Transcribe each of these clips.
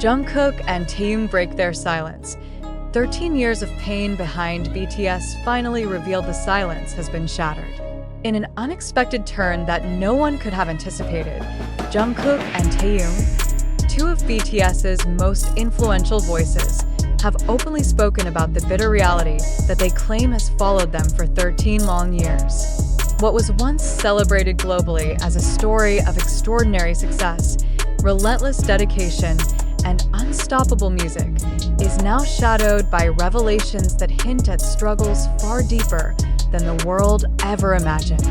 Jungkook and Taehyung break their silence. 13 years of pain behind BTS finally revealed the silence has been shattered. In an unexpected turn that no one could have anticipated, Jungkook and Taehyung, two of BTS's most influential voices, have openly spoken about the bitter reality that they claim has followed them for 13 long years. What was once celebrated globally as a story of extraordinary success, relentless dedication, and unstoppable music is now shadowed by revelations that hint at struggles far deeper than the world ever imagined.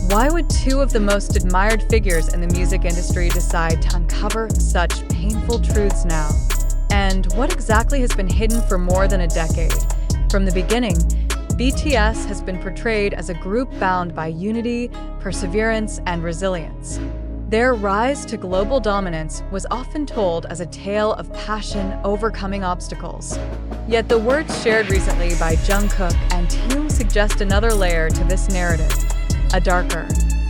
Why would two of the most admired figures in the music industry decide to uncover such painful truths now? And what exactly has been hidden for more than a decade? From the beginning, BTS has been portrayed as a group bound by unity, perseverance, and resilience. Their rise to global dominance was often told as a tale of passion overcoming obstacles. Yet the words shared recently by Jungkook and Taehyung suggest another layer to this narrative, a darker,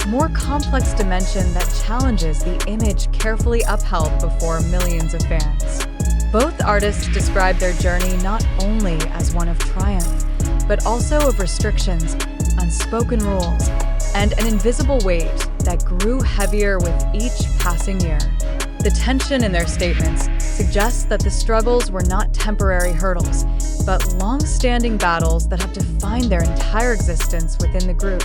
more complex dimension that challenges the image carefully upheld before millions of fans. Both artists describe their journey not only as one of triumph, but also of restrictions, unspoken rules, and an invisible weight that grew heavier with each passing year. The tension in their statements suggests that the struggles were not temporary hurdles, but long-standing battles that have defined their entire existence within the group.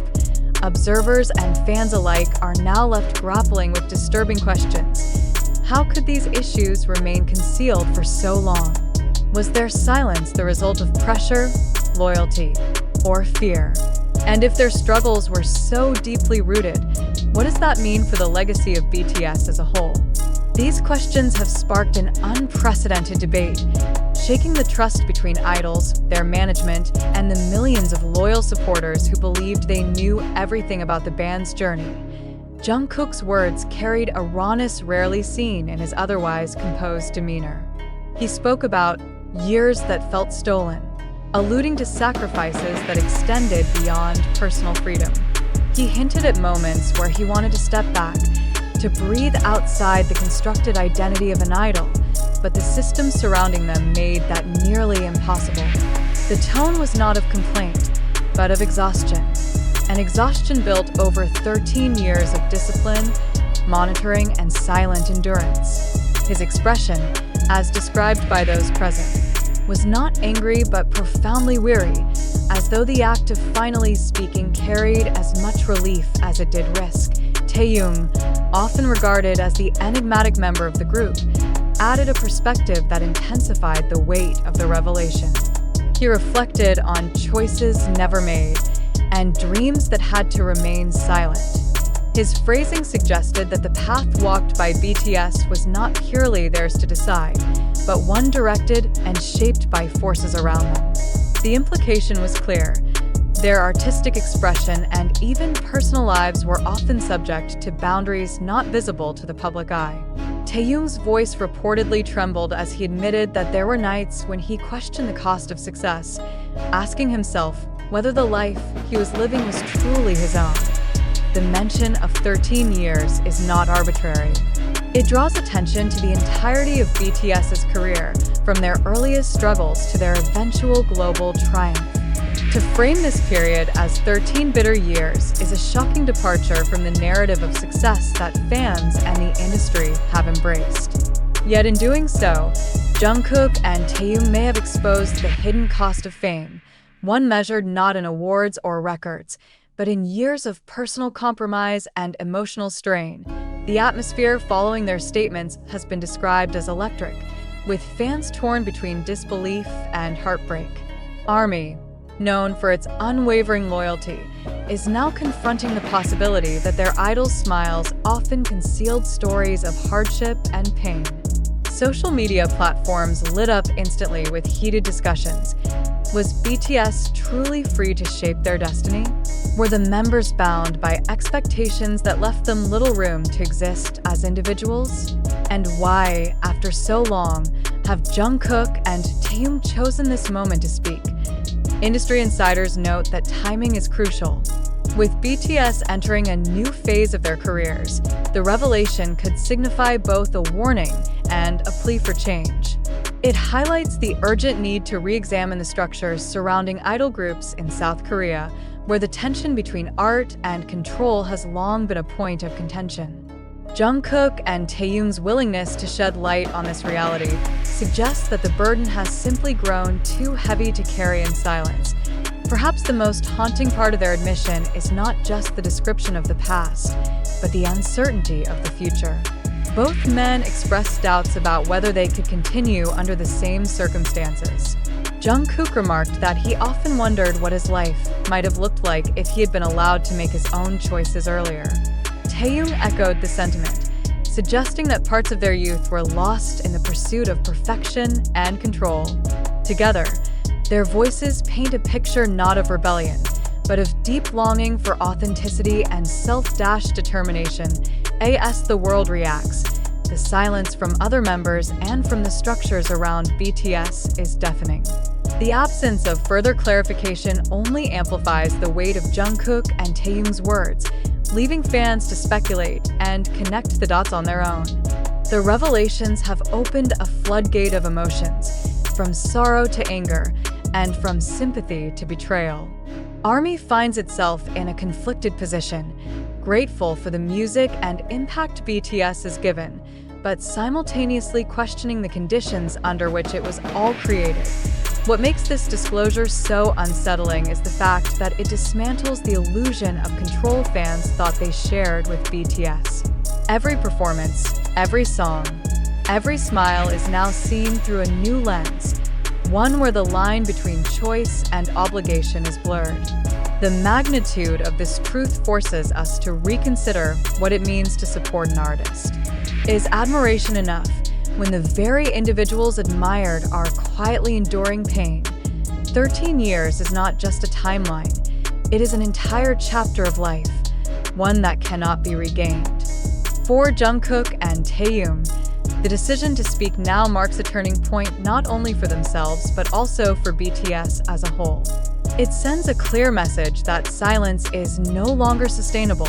Observers and fans alike are now left grappling with disturbing questions. How could these issues remain concealed for so long? Was their silence the result of pressure, loyalty, or fear? And if their struggles were so deeply rooted, what does that mean for the legacy of BTS as a whole? These questions have sparked an unprecedented debate, shaking the trust between idols, their management, and the millions of loyal supporters who believed they knew everything about the band's journey. Jungkook's words carried a rawness rarely seen in his otherwise composed demeanor. He spoke about years that felt stolen, alluding to sacrifices that extended beyond personal freedom. He hinted at moments where he wanted to step back, to breathe outside the constructed identity of an idol, but the systems surrounding them made that nearly impossible. The tone was not of complaint, but of exhaustion, an exhaustion built over 13 years of discipline, monitoring, and silent endurance. His expression, as described by those present, was not angry but profoundly weary, as though the act of finally speaking carried as much relief as it did risk. Taehyung, often regarded as the enigmatic member of the group, added a perspective that intensified the weight of the revelation. He reflected on choices never made and dreams that had to remain silent. His phrasing suggested that the path walked by BTS was not purely theirs to decide, but one directed and shaped by forces around them. The implication was clear. Their artistic expression and even personal lives were often subject to boundaries not visible to the public eye. Taehyung's voice reportedly trembled as he admitted that there were nights when he questioned the cost of success, asking himself whether the life he was living was truly his own. The mention of 13 years is not arbitrary. It draws attention to the entirety of BTS's career, from their earliest struggles to their eventual global triumph. To frame this period as 13 bitter years is a shocking departure from the narrative of success that fans and the industry have embraced. Yet in doing so, Jungkook and Taehyung may have exposed the hidden cost of fame, one measured not in awards or records, but in years of personal compromise and emotional strain. The atmosphere following their statements has been described as electric, with fans torn between disbelief and heartbreak. ARMY, known for its unwavering loyalty, is now confronting the possibility that their idol's smiles often concealed stories of hardship and pain. Social media platforms lit up instantly with heated discussions. Was BTS truly free to shape their destiny? Were the members bound by expectations that left them little room to exist as individuals? And why, after so long, have Jungkook and Taehyung chosen this moment to speak? Industry insiders note that timing is crucial. With BTS entering a new phase of their careers, the revelation could signify both a warning and a plea for change. It highlights the urgent need to re-examine the structures surrounding idol groups in South Korea, where the tension between art and control has long been a point of contention. Jungkook and Taehyung's willingness to shed light on this reality suggests that the burden has simply grown too heavy to carry in silence. Perhaps the most haunting part of their admission is not just the description of the past, but the uncertainty of the future. Both men expressed doubts about whether they could continue under the same circumstances. Jungkook remarked that he often wondered what his life might have looked like if he had been allowed to make his own choices earlier. Taehyung echoed the sentiment, suggesting that parts of their youth were lost in the pursuit of perfection and control. Together, their voices paint a picture not of rebellion, but of deep longing for authenticity and self-determination. As the world reacts, the silence from other members and from the structures around BTS is deafening. The absence of further clarification only amplifies the weight of Jungkook and Taehyung's words, leaving fans to speculate and connect the dots on their own. The revelations have opened a floodgate of emotions, from sorrow to anger, and from sympathy to betrayal. ARMY finds itself in a conflicted position, grateful for the music and impact BTS has given, but simultaneously questioning the conditions under which it was all created. What makes this disclosure so unsettling is the fact that it dismantles the illusion of control fans thought they shared with BTS. Every performance, every song, every smile is now seen through a new lens, one where the line between choice and obligation is blurred. The magnitude of this truth forces us to reconsider what it means to support an artist. Is admiration enough when the very individuals admired are quietly enduring pain? 13 years is not just a timeline, it is an entire chapter of life, one that cannot be regained. For Jungkook and Taehyung, the decision to speak now marks a turning point not only for themselves but also for BTS as a whole. It sends a clear message that silence is no longer sustainable,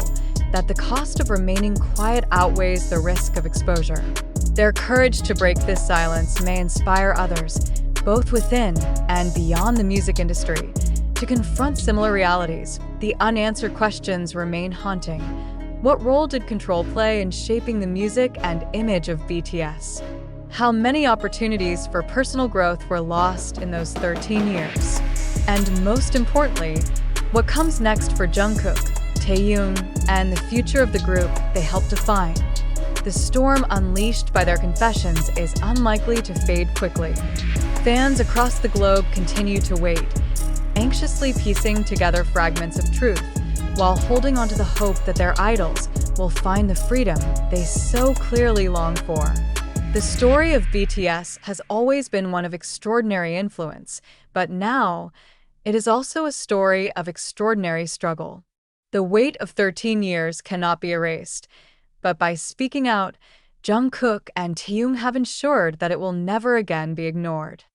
that the cost of remaining quiet outweighs the risk of exposure. Their courage to break this silence may inspire others, both within and beyond the music industry, to confront similar realities. The unanswered questions remain haunting. What role did control play in shaping the music and image of BTS? How many opportunities for personal growth were lost in those 13 years? And most importantly, what comes next for Jungkook, Taehyung, and the future of the group they helped define? The storm unleashed by their confessions is unlikely to fade quickly. Fans across the globe continue to wait, anxiously piecing together fragments of truth, while holding onto the hope that their idols will find the freedom they so clearly long for. The story of BTS has always been one of extraordinary influence, but now it is also a story of extraordinary struggle. The weight of 13 years cannot be erased, but by speaking out, Jungkook and Taehyung have ensured that it will never again be ignored.